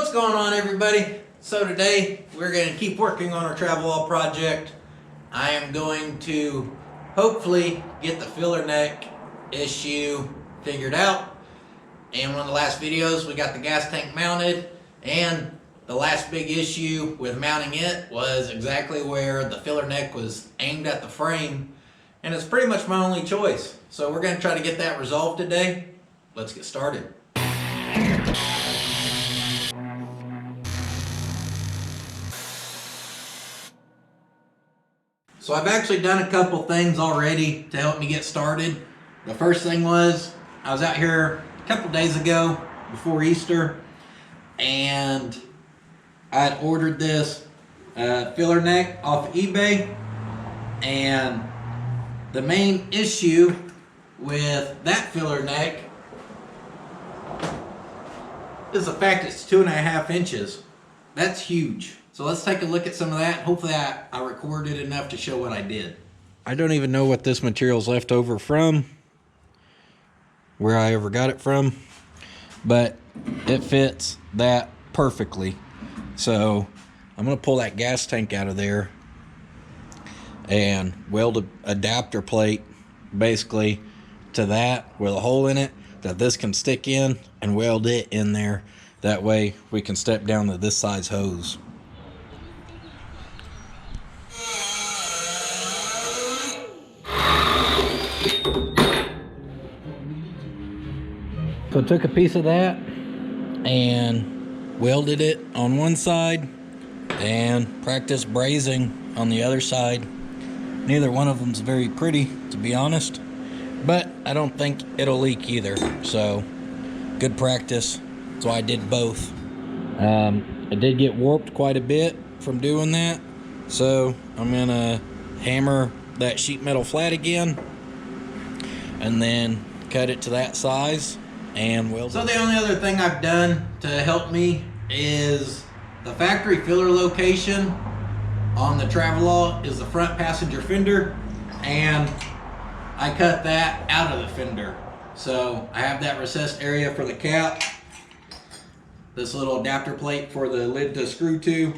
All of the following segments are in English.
What's going on, everybody? So today we're going to keep working on our Travelall project. I am going to hopefully get the filler neck issue figured out. In one of the last videos we got the gas tank mounted, and the last big issue with mounting it was exactly where the filler neck was aimed at the frame, and it's pretty much my only choice. So we're going to try to get that resolved today. Let's get started. So I've actually done a couple things already to help me get started. The first thing was, I was out here a couple days ago before Easter, and I had ordered this filler neck off eBay, and the main issue with that filler neck is the fact it's 2.5 inches. That's huge. So let's take a look at some of that. Hopefully I recorded enough to show what I did. I don't even know what this material's left over from, where I ever got it from, but it fits that perfectly. So I'm gonna pull that gas tank out of there and weld an adapter plate basically to that with a hole in it that this can stick in, and weld it in there. That way we can step down to this size hose. So I took a piece of that and welded it on one side and practiced brazing on the other side. Neither one of them's very pretty, to be honest, but I don't think it'll leak either, so good practice. So I did both. It did get warped quite a bit from doing that, so I'm gonna hammer that sheet metal flat again and then cut it to that size and weld it. So the only other thing I've done to help me is the factory filler location on the Travelall is the front passenger fender, and I cut that out of the fender. So I have that recessed area for the cap, this little adapter plate for the lid to screw to,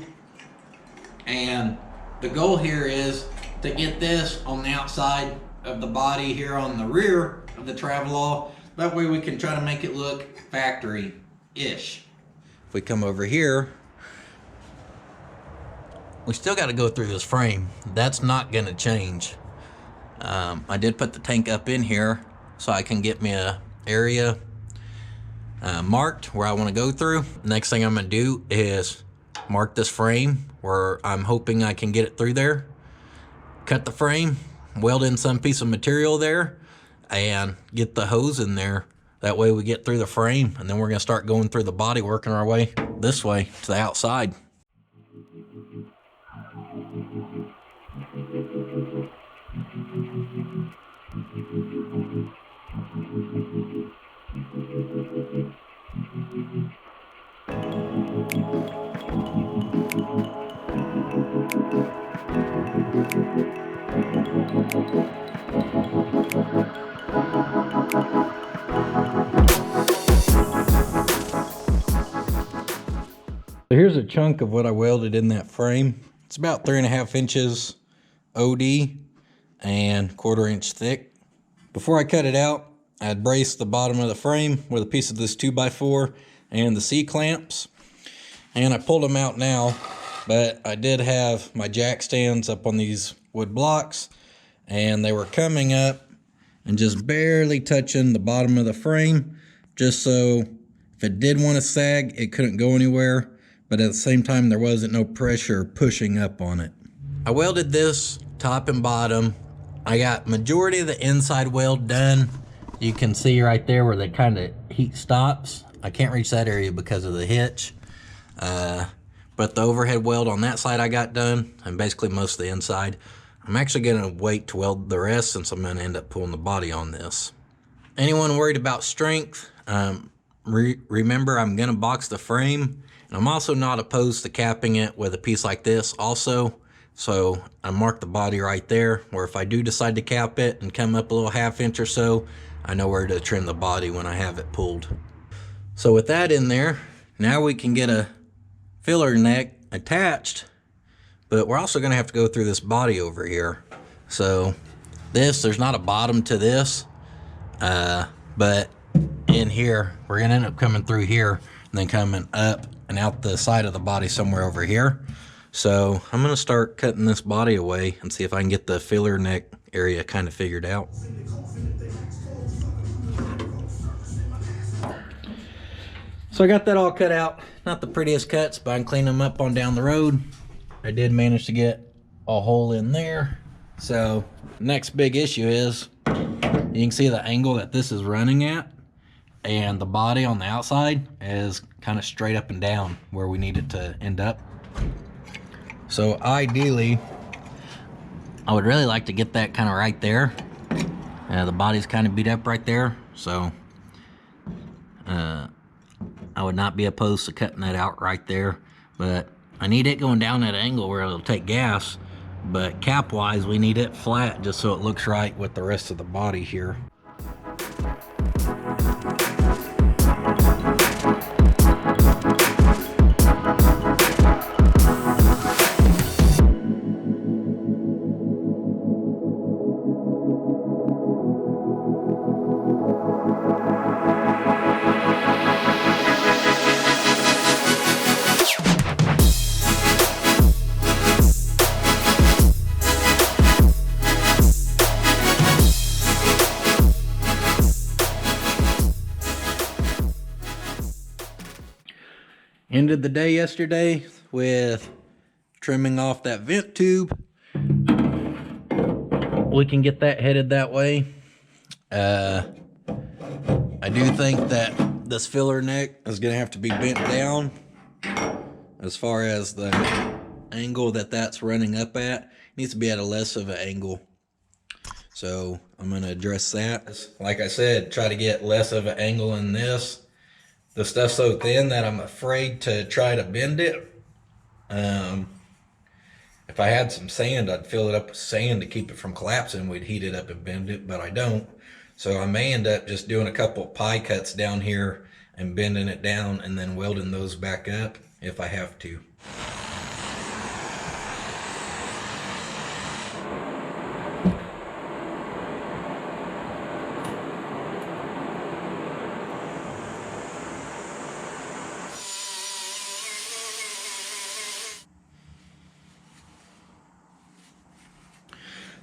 and the goal here is to get this on the outside of the body here on the rear of the Travelall. That way we can try to make it look factory-ish. If we come over here, we still got to go through this frame. That's not going to change. I did put the tank up in here so I can get me a area marked where I want to go through. Next thing I'm going to do is mark this frame where I'm hoping I can get it through there. Cut the frame, weld in some piece of material there, and get the hose in there. That way we get through the frame, and then we're going to start going through the body, working our way this way to the outside. So here's a chunk of what I welded in that frame. It's about 3.5 inches OD and 1/4 inch thick. Before I cut it out, I had braced the bottom of the frame with a piece of this 2x4 and the C-clamps, and I pulled them out now, but I did have my jack stands up on these wood blocks, and they were coming up and just barely touching the bottom of the frame, just so if it did want to sag, it couldn't go anywhere, but at the same time there wasn't no pressure pushing up on it. I welded this top and bottom. I got majority of the inside weld done. You can see right there where the kind of heat stops. I can't reach that area because of the hitch. But the overhead weld on that side I got done, and basically most of the inside. I'm actually gonna wait to weld the rest since I'm gonna end up pulling the body on this. Anyone worried about strength, remember I'm gonna box the frame, and I'm also not opposed to capping it with a piece like this also. So I marked the body right there, where if I do decide to cap it and come up a little 1/2 inch or so, I know where to trim the body when I have it pulled. So with that in there, now we can get a filler neck attached, but we're also gonna have to go through this body over here. So there's not a bottom to this, but in here, we're gonna end up coming through here and then coming up and out the side of the body somewhere over here. So I'm gonna start cutting this body away and see if I can get the filler neck area kind of figured out. So I got that all cut out. Not the prettiest cuts, but I can clean them up on down the road. I did manage to get a hole in there. So next big issue is, you can see the angle that this is running at, and the body on the outside is kind of straight up and down where we need it to end up. So ideally, I would really like to get that kind of right there. The body's kind of beat up right there, so I would not be opposed to cutting that out right there, but I need it going down at an angle where it'll take gas, but cap wise we need it flat just so it looks right with the rest of the body here. Ended the day yesterday with trimming off that vent tube. We can get that headed that way. I do think that this filler neck is gonna have to be bent down as far as the angle that that's running up at. It needs to be at a less of an angle. So I'm gonna address that. Like I said, try to get less of an angle in this. The stuff's so thin that I'm afraid to try to bend it. If I had some sand, I'd fill it up with sand to keep it from collapsing. We'd heat it up and bend it, but I don't. So I may end up just doing a couple of pie cuts down here and bending it down and then welding those back up if I have to.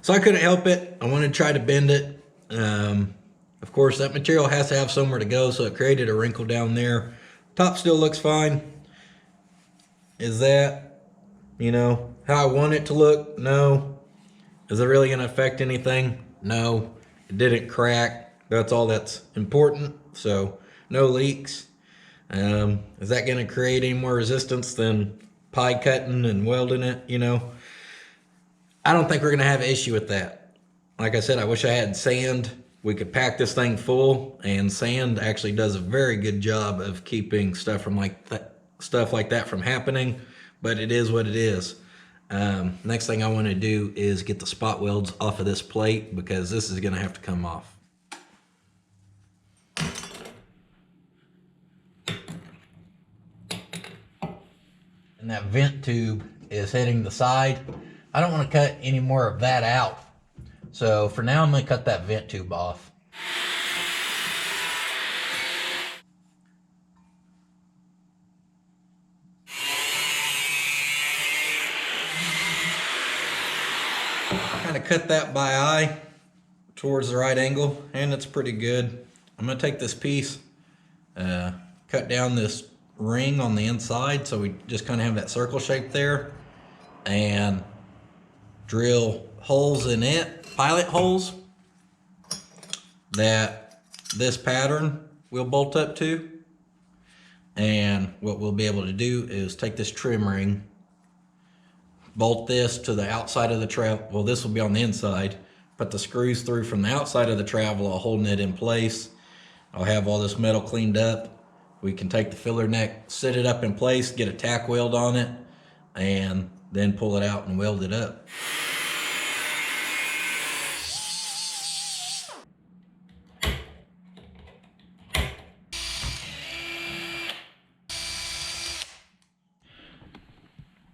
So I couldn't help it. I wanted to try to bend it. Of course, that material has to have somewhere to go, so it created a wrinkle down there. Top still looks fine. Is that, how I want it to look? No. Is it really going to affect anything? No. It didn't crack. That's all that's important. So no leaks. Is that going to create any more resistance than pie cutting and welding it? I don't think we're going to have an issue with that. Like I said, I wish I had sand. We could pack this thing full, and sand actually does a very good job of keeping stuff like that from happening, but it is what it is. Next thing I want to do is get the spot welds off of this plate, because this is going to have to come off. And that vent tube is hitting the side. I don't want to cut any more of that out. So for now, I'm going to cut that vent tube off. Kind of cut that by eye towards the right angle, and it's pretty good. I'm going to take this piece, cut down this ring on the inside so we just kind of have that circle shape there, and drill holes in it, pilot holes, that this pattern will bolt up to. And what we'll be able to do is take this trim ring, bolt this to the outside of the Travelall. Well, this will be on the inside. Put the screws through from the outside of the Travelall, holding it in place. I'll have all this metal cleaned up. We can take the filler neck, sit it up in place, get a tack weld on it, and then pull it out and weld it up.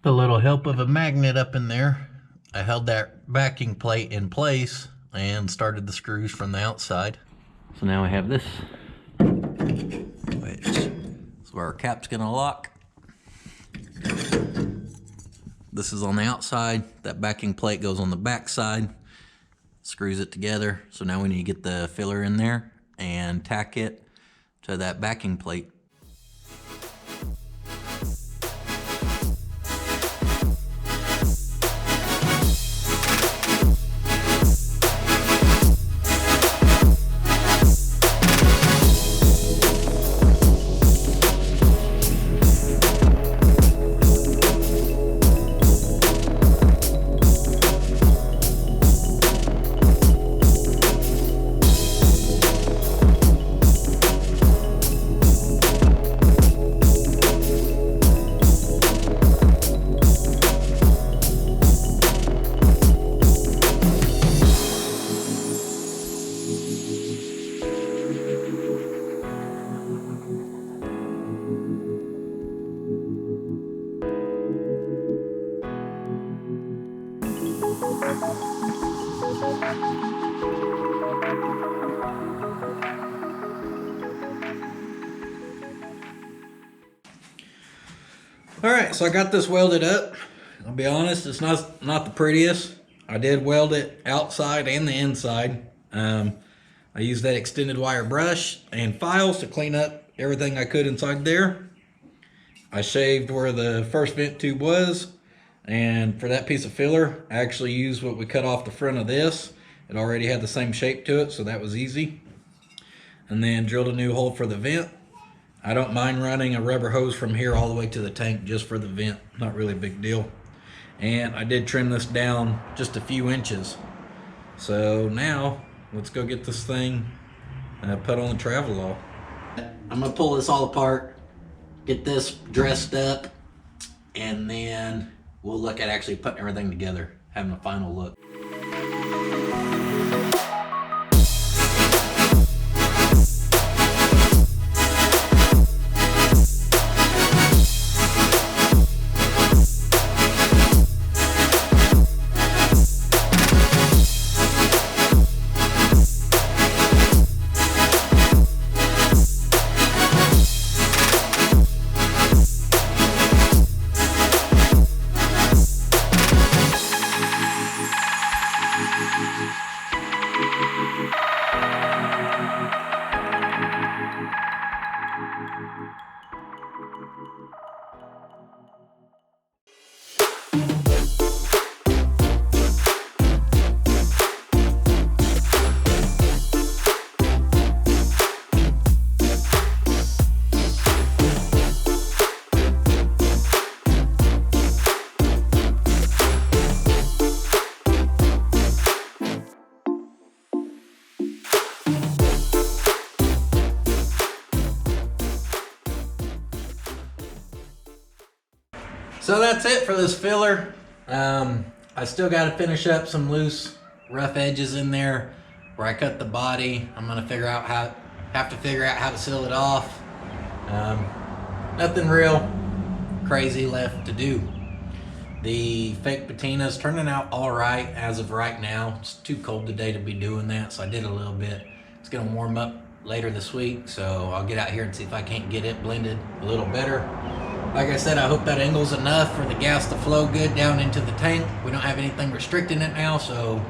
a little help of a magnet up in there, I held that backing plate in place and started the screws from the outside. So now I have this, which is where our cap's gonna lock. This is on the outside, that backing plate goes on the back side, screws it together. So now we need to get the filler in there and tack it to that backing plate. All right, so I got this welded up. I'll be honest, it's not the prettiest. I did weld it outside and the inside. I used that extended wire brush and files to clean up everything I could inside there. I shaved where the first vent tube was, and for that piece of filler, I actually used what we cut off the front of this. It already had the same shape to it, so that was easy. And then drilled a new hole for the vent. I don't mind running a rubber hose from here all the way to the tank just for the vent. Not really a big deal. And I did trim this down just a few inches. So now, let's go get this thing put on the Travelall. I'm gonna pull this all apart, get this dressed up, and then we'll look at actually putting everything together, having a final look. So that's it for this filler. I still got to finish up some loose, rough edges in there where I cut the body. I'm gonna have to figure out how to seal it off. Nothing real crazy left to do. The fake patina's turning out all right as of right now. It's too cold today to be doing that, so I did a little bit. It's gonna warm up later this week, so I'll get out here and see if I can't get it blended a little better. Like I said, I hope that angle's enough for the gas to flow good down into the tank. We don't have anything restricting it now, so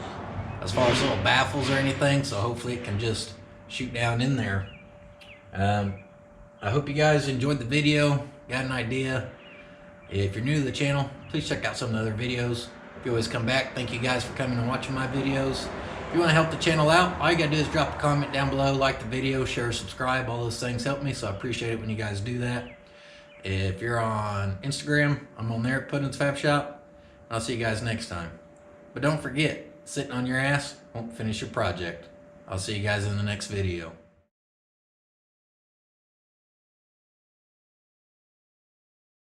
as far as little baffles or anything, so hopefully it can just shoot down in there. I hope you guys enjoyed the video, got an idea. If you're new to the channel, please check out some of the other videos. If you always come back, thank you guys for coming and watching my videos. If you want to help the channel out, all you gotta do is drop a comment down below, like the video, share, subscribe. All those things help me, so I appreciate it when you guys do that. If you're on Instagram, I'm on there at Puddin's Fab Shop. I'll see you guys next time. But don't forget, sitting on your ass won't finish your project. I'll see you guys in the next video.